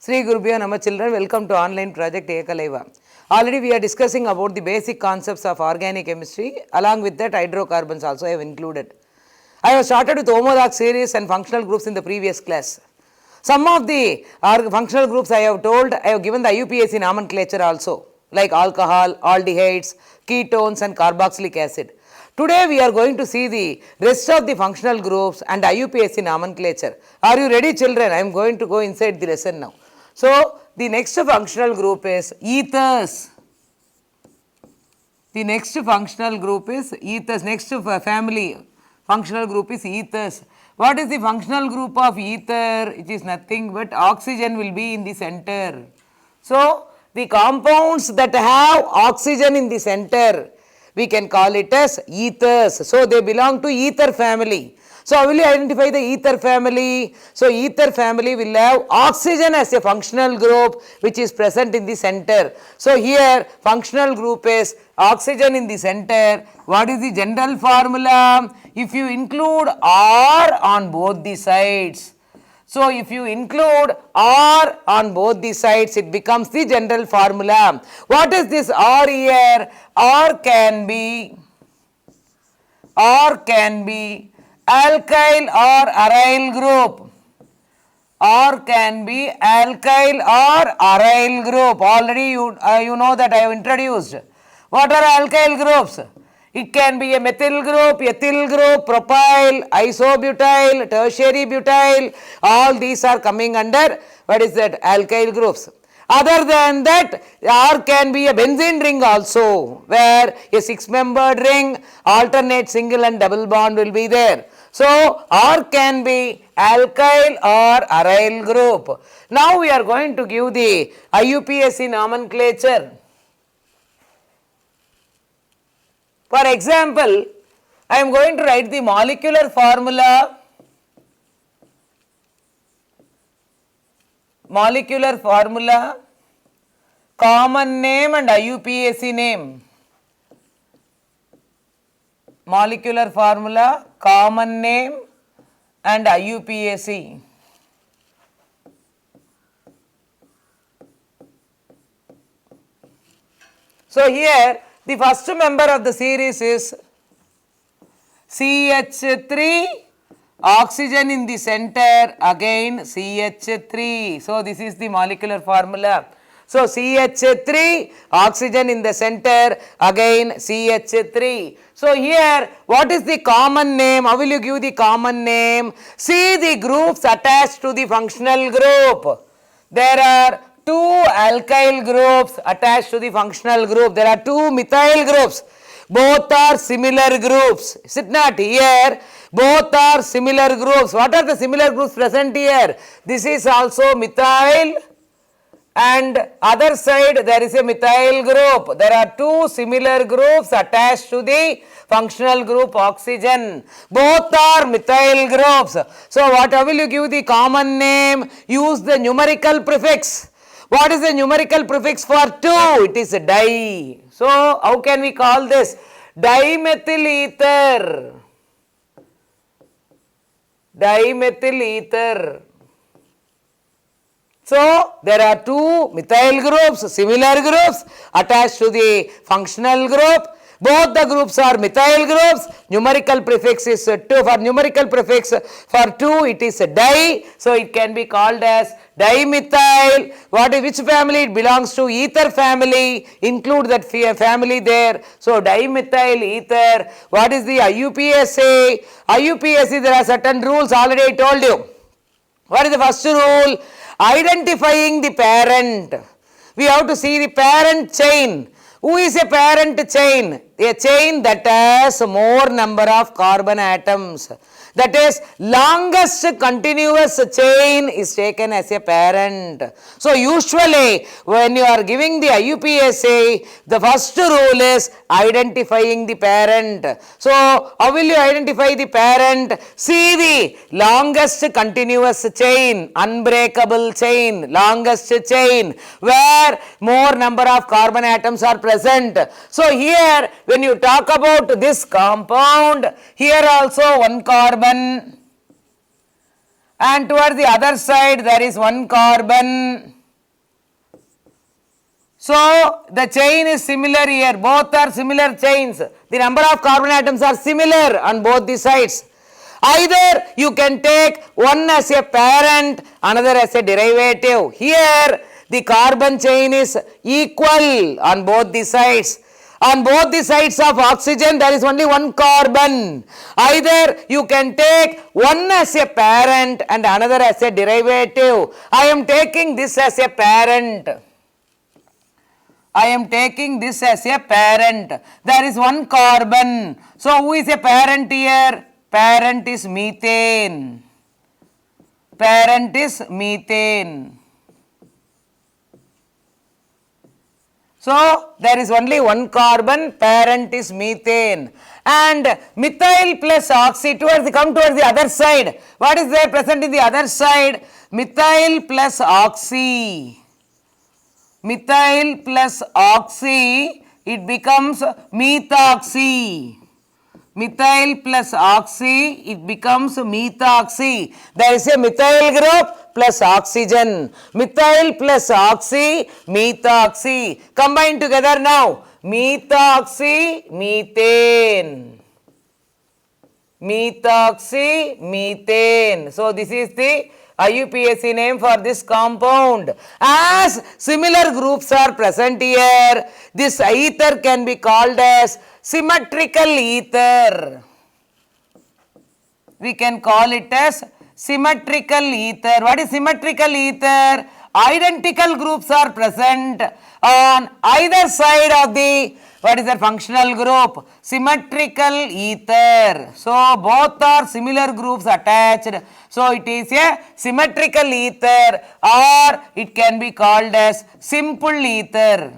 Sri Gurubhyo Nama children, welcome to online project Ekalaiva. Already we are discussing about the basic concepts of organic chemistry. Along with that, hydrocarbons also I have included. I have started with homodox series and functional groups in the previous class. Some of the functional groups I have told, I have given the IUPAC nomenclature also, like alcohol, aldehydes, ketones and carboxylic acid. Today we are going to see the rest of the functional groups and IUPAC nomenclature. Are you ready, children? I am going to go inside the lesson now. So, the next functional group is ethers. The next functional group is ethers. Next family functional group is ethers. What is the functional group of ether? It is nothing but oxygen will be in the center. So, the compounds that have oxygen in the center, we can call it as ethers. So, they belong to ether family. So, how will you identify the ether family? So, ether family will have oxygen as a functional group which is present in the center. So, here functional group is oxygen in the center. What is the general formula? If you include R on both the sides. So, if you include R on both the sides, it becomes the general formula. What is this R here? R can be alkyl or aryl group. R can be alkyl or aryl group. Already you know that I have introduced. What are alkyl groups? It can be a methyl group, ethyl group, propyl, isobutyl, tertiary butyl. All these are coming under what is that? Alkyl groups. Other than that, R can be a benzene ring also, where a 6-membered ring, alternate single and double bond will be there. So, R can be alkyl or aryl group. Now, we are going to give the IUPAC nomenclature. For example, I am going to write the molecular formula. Common name and IUPAC name. Molecular formula, common name and IUPAC. So, here the first member of the series is CH3, oxygen in the center, again CH3. So, this is the molecular formula. So, CH3, oxygen in the center, again CH3. So, here what is the common name? How will you give the common name? See the groups attached to the functional group. There are 2 alkyl groups attached to the functional group. There are 2 methyl groups. Both are similar groups. Is it not? Here both are similar groups. What are the similar groups present here? This is also methyl, and other side there is a methyl group. There are 2 similar groups attached to the functional group oxygen. Both are methyl groups. So, what will you give the common name? Use the numerical prefix. What is the numerical prefix for 2? It is di. So, how can we call this? Dimethyl ether. Dimethyl ether. So, there are 2 methyl groups, similar groups attached to the functional group. Both the groups are methyl groups. Numerical prefix is 2. For numerical prefix for 2, it is di. So, it can be called as dimethyl. Which family? It belongs to ether family. Include that family there. So, dimethyl ether. What is the IUPAC? IUPAC, there are certain rules already I told you. What is the first rule? Identifying the parent. We have to see the parent chain. Who is a parent chain? A chain that has more number of carbon atoms. That is, longest continuous chain is taken as a parent. So, usually when you are giving the IUPAC, the first rule is identifying the parent. So, how will you identify the parent? See the longest continuous chain, unbreakable chain, longest chain, where more number of carbon atoms are present. So, here when you talk about this compound, here also one carbon, and towards the other side there is one carbon. So the chain is similar here. Both are similar chains. The number of carbon atoms are similar on both the sides. Either you can take one as a parent, another as a derivative. Here the carbon chain is equal on both the sides. On both the sides of oxygen there is only one carbon. Either you can take one as a parent and another as a derivative. I am taking this as a parent. I am taking this as a parent. There is one carbon. So who is a parent here? Parent is methane. Parent is methane. So there is only one carbon, parent is methane. And methyl plus oxy come towards the other side. What is there present in the other side? Methyl plus oxy. Methyl plus oxy, it becomes methoxy. Methyl plus oxy, it becomes methoxy. There is a methyl group plus oxygen. Methyl plus oxy, methoxy. Combine together now. Methoxy, methane. Methoxy, methane. So this is the IUPAC name for this compound. As similar groups are present here, this ether can be called as symmetrical ether. We can call it as symmetrical ether. What is symmetrical ether? Identical groups are present on either side of the functional group? Symmetrical ether. So both are similar groups attached. So it is a symmetrical ether, or it can be called as simple ether.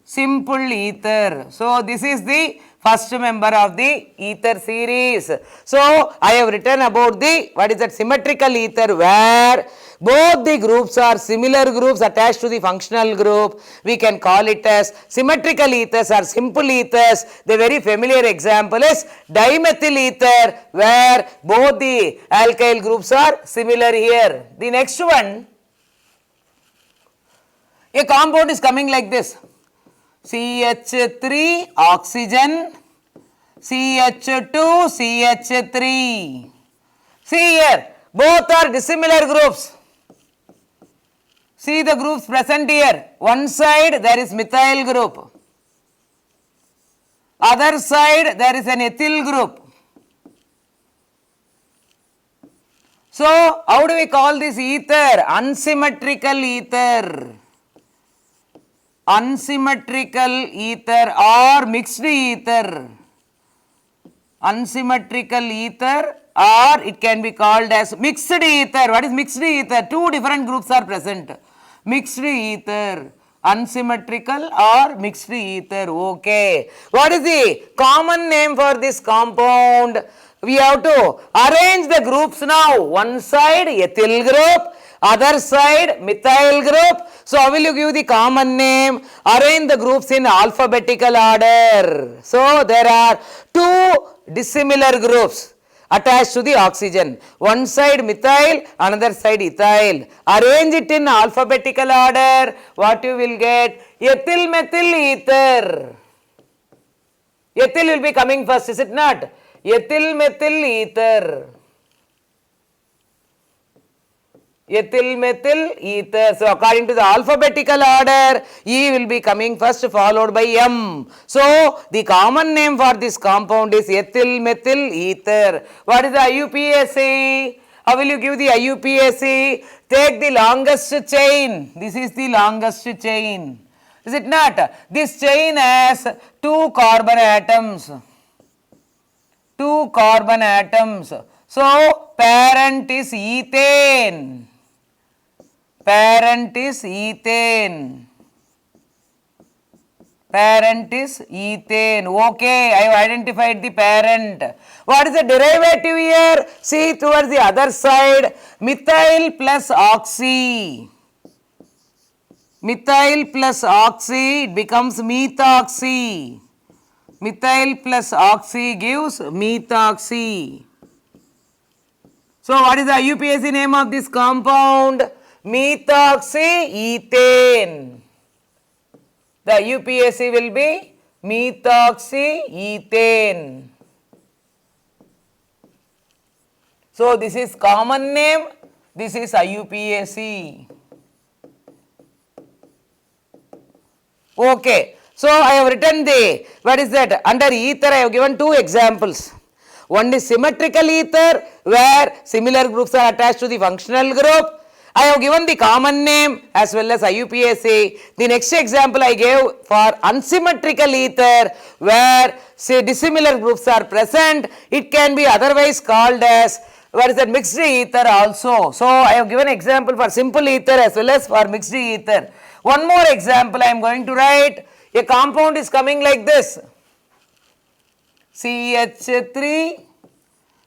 Simple ether. So this is the first member of the ether series. So I have written about the symmetrical ether, where both the groups are similar groups attached to the functional group. We can call it as symmetrical ethers or simple ethers. The very familiar example is dimethyl ether, where both the alkyl groups are similar here. The next one, a compound is coming like this. CH3 oxygen, CH2 CH3. See here, both are dissimilar groups. See the groups present here. One side there is methyl group. Other side there is an ethyl group. So how do we call this ether? Unsymmetrical ether. Unsymmetrical ether or mixed ether. Unsymmetrical ether, or it can be called as mixed ether. What is mixed ether? Two different groups are present. Mixed ether, unsymmetrical or mixed ether. Okay. What is the common name for this compound? We have to arrange the groups now. One side ethyl group, other side methyl group. So how will you give the common name? Arrange the groups in alphabetical order. So there are two dissimilar groups attached to the oxygen. One side methyl, another side ethyl. Arrange it in alphabetical order. What you will get? Ethyl methyl ether. Ethyl will be coming first, is it not? Ethyl methyl ether. Ethyl methyl ether. So according to the alphabetical order, E will be coming first, followed by M. So the common name for this compound is ethyl methyl ether. What is the IUPAC? How will you give the IUPAC? Take the longest chain. This is the longest chain. Is it not? This chain has two carbon atoms. Two carbon atoms. So parent is ethane. Parent is ethane. Parent is ethane. Okay, I have identified the parent. What is the derivative here? See towards the other side. Methyl plus oxy. Methyl plus oxy, it becomes methoxy. Methyl plus oxy gives methoxy. So what is the IUPAC name of this compound? methoxyethane. The IUPAC will be methoxyethane. So this is common name, this is IUPAC. Okay. So I have written the, what is that? Under ether I have given two examples. One is symmetrical ether where similar groups are attached to the functional group. I have given the common name as well as IUPAC. The next example I gave for unsymmetrical ether where say dissimilar groups are present. It can be otherwise called as, what is that, mixed ether also. So I have given example for simple ether as well as for mixed ether. One more example I am going to write. A compound is coming like this. CH3,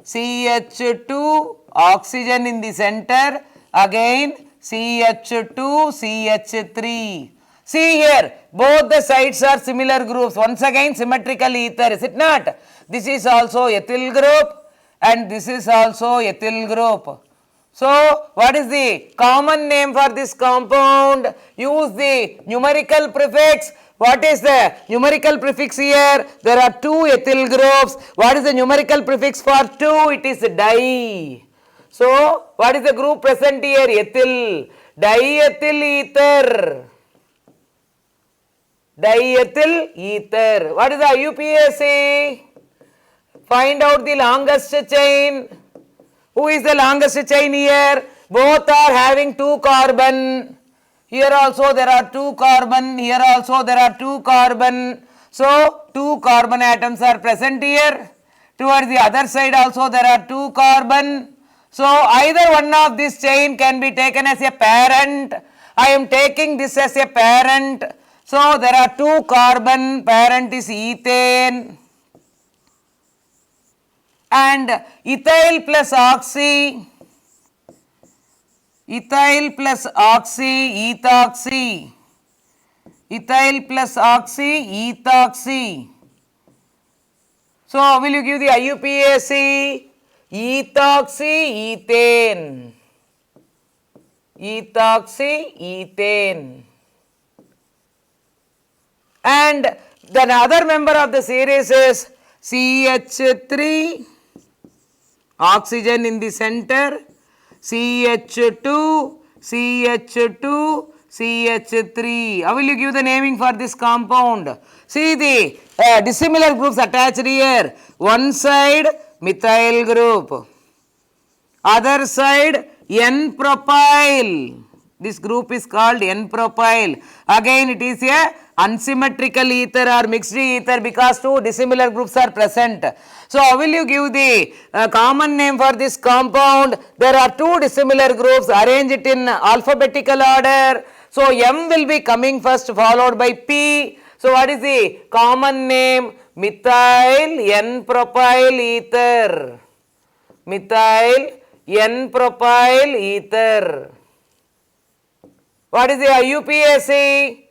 CH2, oxygen in the center, again CH2, CH3. See here, both the sides are similar groups. Once again symmetrical ether, is it not? This is also ethyl group and this is also ethyl group. So, what is the common name for this compound? Use the numerical prefix. What is the numerical prefix here? There are two ethyl groups. What is the numerical prefix for 2? It is di. So, what is the group present here? Ethyl. Diethyl ether. Diethyl ether. What is the IUPAC? Find out the longest chain. Who is the longest chain here? Both are having 2 carbon. Here also there are 2 carbon. Here also there are 2 carbon. So 2 carbon atoms are present here. Towards the other side also there are 2 carbon. So either one of this chain can be taken as a parent. I am taking this as a parent. So there are 2 carbon. Parent is ethane. And ethyl plus oxy, ethyl plus oxy, ethoxy, ethyl plus oxy, ethoxy. So will you give the IUPAC? Ethoxyethane, ethoxyethane. And the other member of the series is CH3, oxygen in the center, CH2, CH2, CH3. How will you give the naming for this compound? See the dissimilar groups attached here. One side methyl group, other side N-propyl. This group is called N-propyl. Again it is a unsymmetrical ether or mixed ether because 2 dissimilar groups are present. So how will you give the common name for this compound? There are 2 dissimilar groups. Arrange it in alphabetical order. So M will be coming first followed by P. So what is the common name? Methyl N-propyl ether. Methyl N-propyl ether. What is the IUPAC?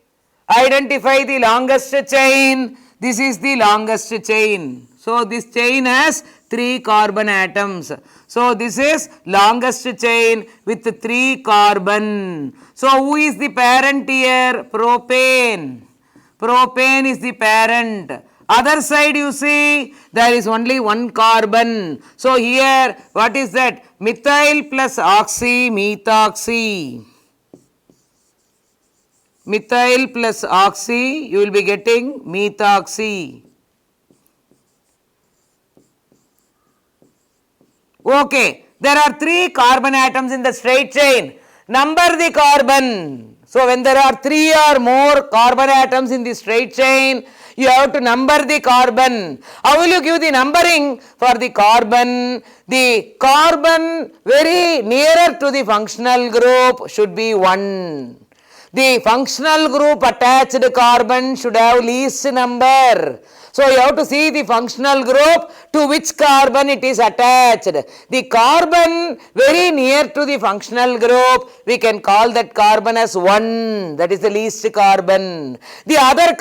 Identify the longest chain. This is the longest chain. So this chain has 3 carbon atoms. So this is longest chain with 3 carbon. So who is the parent here? Propane. Propane is the parent. Other side you see there is only 1 carbon. So here what is that? Methyl plus oxy, methoxy. Methyl plus oxy, you will be getting methoxy. Okay, there are 3 carbon atoms in the straight chain. Number the carbon. So when there are 3 or more carbon atoms in the straight chain, you have to number the carbon. How will you give the numbering for the carbon? The carbon very nearer to the functional group should be 1. The functional group attached carbon should have least number. So you have to see the functional group to which carbon it is attached. The carbon very near to the functional group, we can call that carbon as 1. That is the least carbon. The other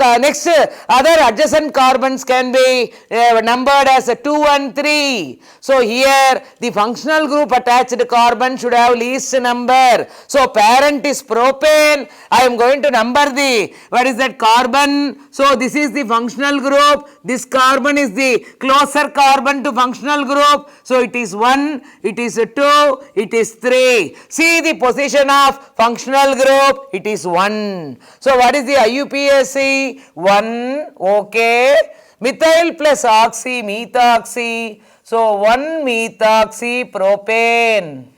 adjacent carbons can be numbered as 2 and 3. So here the functional group attached carbon should have least number. So parent is propane. I am going to number the, what is that, carbon. So this is the functional group. This carbon is the closer carbon to functional group. So it is 1, it is 2, it is 3. See the position of functional group, it is 1. So what is the IUPAC? 1, okay. Methyl plus oxy, methoxy. So 1 methoxy propane.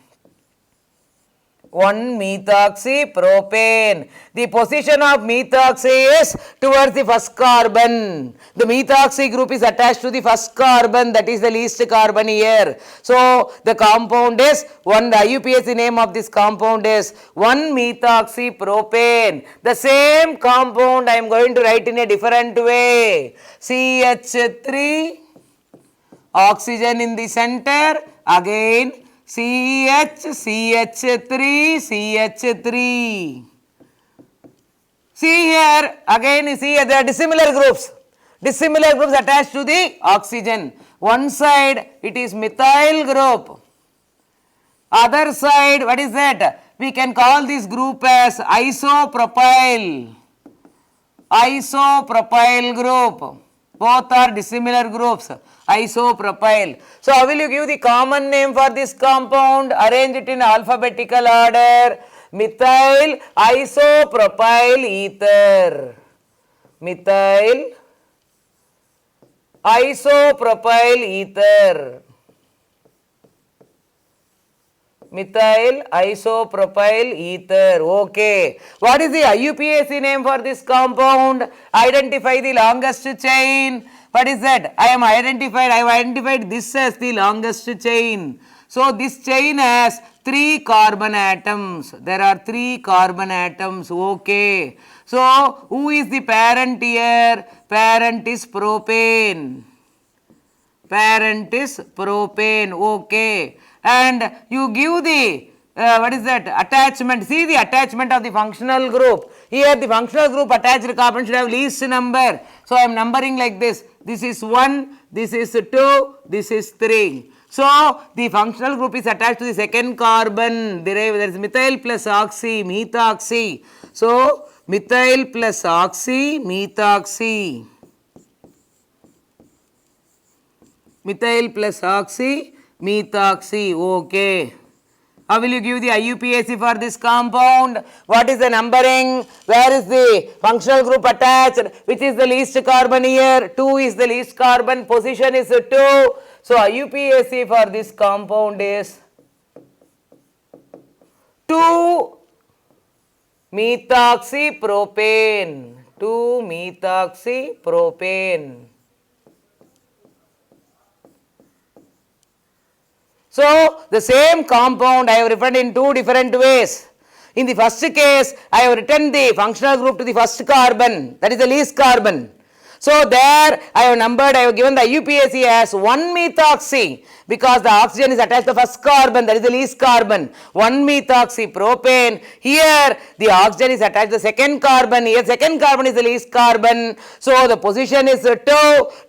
1 methoxy propane. The position of methoxy is towards the first carbon. The methoxy group is attached to the first carbon, that is the least carbon here. So the compound is the IUPAC name of this compound is 1 methoxy propane. The same compound I am going to write in a different way. CH3, oxygen in the center, again CH3, CH3. See here, again see here, there are dissimilar groups. Dissimilar groups attached to the oxygen. One side it is methyl group. Other side, what is that? We can call this group as isopropyl. Isopropyl group. Both are dissimilar groups. Isopropyl. So how will you give the common name for this compound? Arrange it in alphabetical order. Methyl isopropyl ether. Methyl isopropyl ether. Methyl isopropyl ether. Okay. What is the IUPAC name for this compound? Identify the longest chain. What is that? I have identified this as the longest chain. So this chain has 3 carbon atoms. There are 3 carbon atoms. Okay. So who is the parent here? Parent is propane. Parent is propane. Okay. And you give the what is that, attachment. See the attachment of the functional group. Here the functional group attached carbon should have least number. So I am numbering like this. This is 1, this is 2, this is 3. So the functional group is attached to the second carbon. There is methyl plus oxy, methoxy. So methyl plus oxy, methoxy. Methyl plus oxy, methoxy. Okay. How will you give the IUPAC for this compound? What is the numbering? Where is the functional group attached? Which is the least carbon here? 2 is the least carbon. Position is 2. So IUPAC for this compound is 2 methoxypropane. 2 methoxypropane. So the same compound I have written in 2 different ways. In the first case, I have written the functional group to the first carbon, that is the least carbon. So there I have given the IUPAC as 1 methoxy because the oxygen is attached to the first carbon, that is the least carbon. 1 methoxypropane. Here the oxygen is attached to the second carbon. Here second carbon is the least carbon. So the position is 2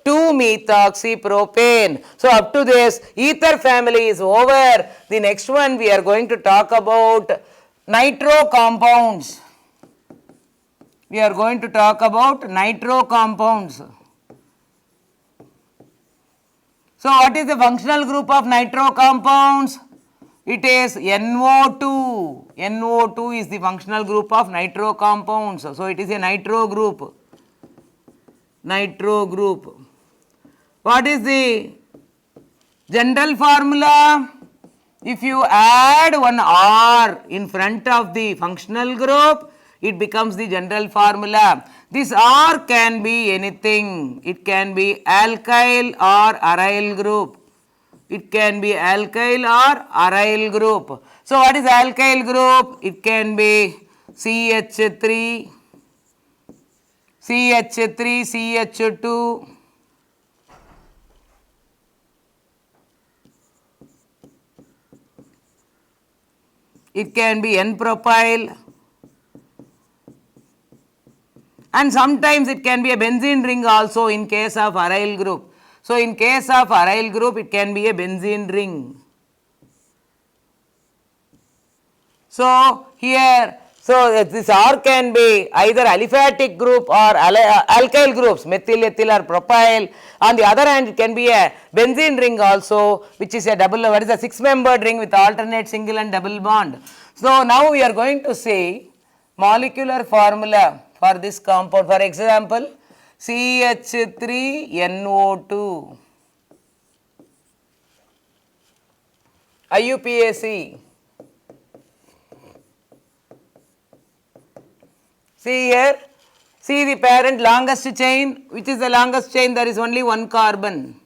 methoxypropane. So up to this, ether family is over. The next one we are going to talk about nitro compounds. We are going to talk about nitro compounds. So what is the functional group of nitro compounds? It is NO2. NO2 is the functional group of nitro compounds. So it is a nitro group. Nitro group. What is the general formula? If you add one R in front of the functional group, it becomes the general formula. This R can be anything. It can be alkyl or aryl group. It can be alkyl or aryl group. So what is alkyl group? It can be CH3, CH2, it can be N-propyl, and sometimes it can be a benzene ring also in case of aryl group. So, in case of aryl group, it can be a benzene ring. So, here, so this R can be either aliphatic group or alkyl groups, methyl, ethyl or propyl. On the other hand, it can be a benzene ring also, which is a double, what is a 6-membered ring with alternate single and double bond. So, now we are going to see molecular formula for this compound. For example, CH3NO2, IUPAC. See here, see the parent longest chain. Which is the longest chain? There is only one carbon.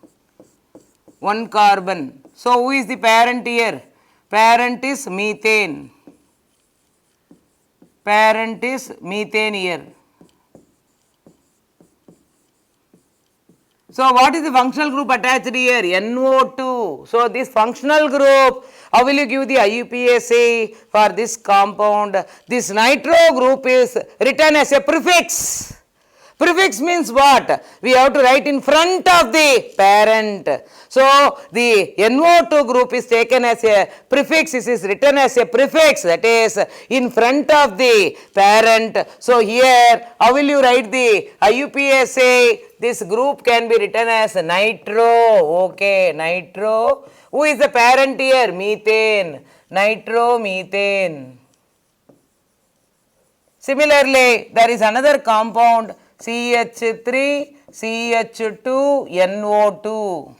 One carbon. So, who is the parent here? Parent is methane. Parent is methane here. So, what is the functional group attached here? NO2. So, this functional group, how will you give the IUPAC for this compound? This nitro group is written as a prefix. Prefix means what? We have to write in front of the parent. So, the NO2 group is taken as a prefix. It is written as a prefix, that is in front of the parent. So, here how will you write the IUPAC? This group can be written as nitro. Okay, nitro. Who is the parent here? Methane. Nitromethane. Similarly, there is another compound CH3, CH2, NO2. So,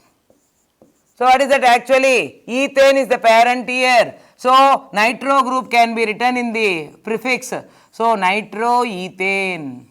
what is that actually? Ethane is the parent here. So, nitro group can be written in the prefix. So, nitroethane.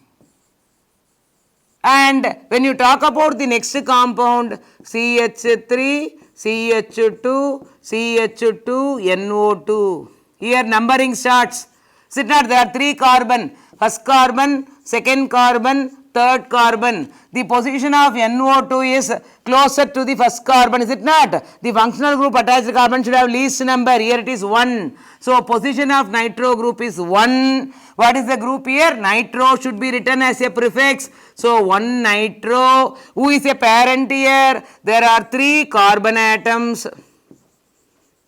And when you talk about the next compound CH3, CH2, CH2, NO2. Here numbering starts. Is it not? There are 3 carbon. First carbon, second carbon, third carbon. The position of NO2 is closer to the first carbon, is it not? The functional group attached carbon should have least number. Here it is 1. So, position of nitro group is 1. What is the group here? Nitro should be written as a prefix. So, 1 nitro. Who is a parent here? There are 3 carbon atoms.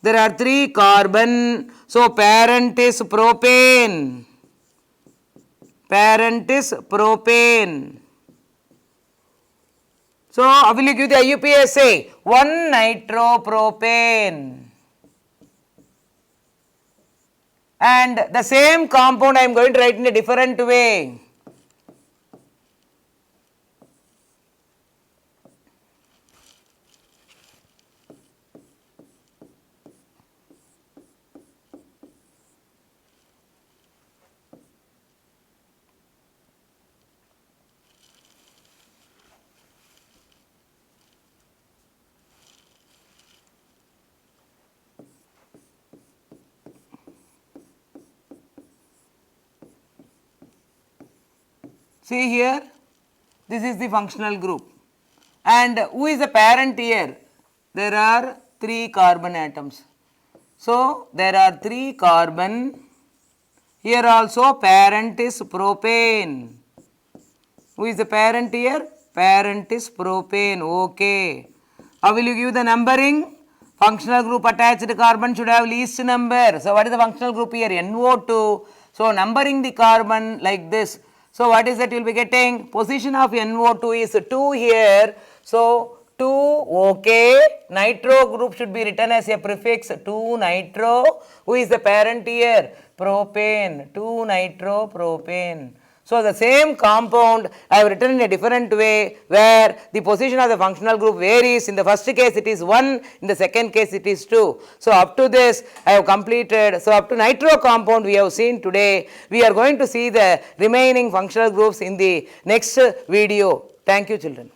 There are 3 carbon. So, parent is propane. Parent is propane. So, how will you give the IUPAC? 1 nitropropane. And the same compound I am going to write in a different way. See here, this is the functional group. And who is the parent here? There are 3 carbon atoms. So, there are 3 carbon. Here also parent is propane. Who is the parent here? Parent is propane. Okay. How will you give the numbering? Functional group attached carbon should have least number. So, what is the functional group here? NO2. So, numbering the carbon like this. So, what is that you will be getting? Position of NO2 is 2 here. So, 2 okay. Nitro group should be written as a prefix 2 nitro. Who is the parent here? Propane. 2 nitropropane. So, the same compound I have written in a different way where the position of the functional group varies. In the first case it is 1, in the second case it is 2. So, up to this I have completed. So, up to nitro compound we have seen today. We are going to see the remaining functional groups in the next video. Thank you, children.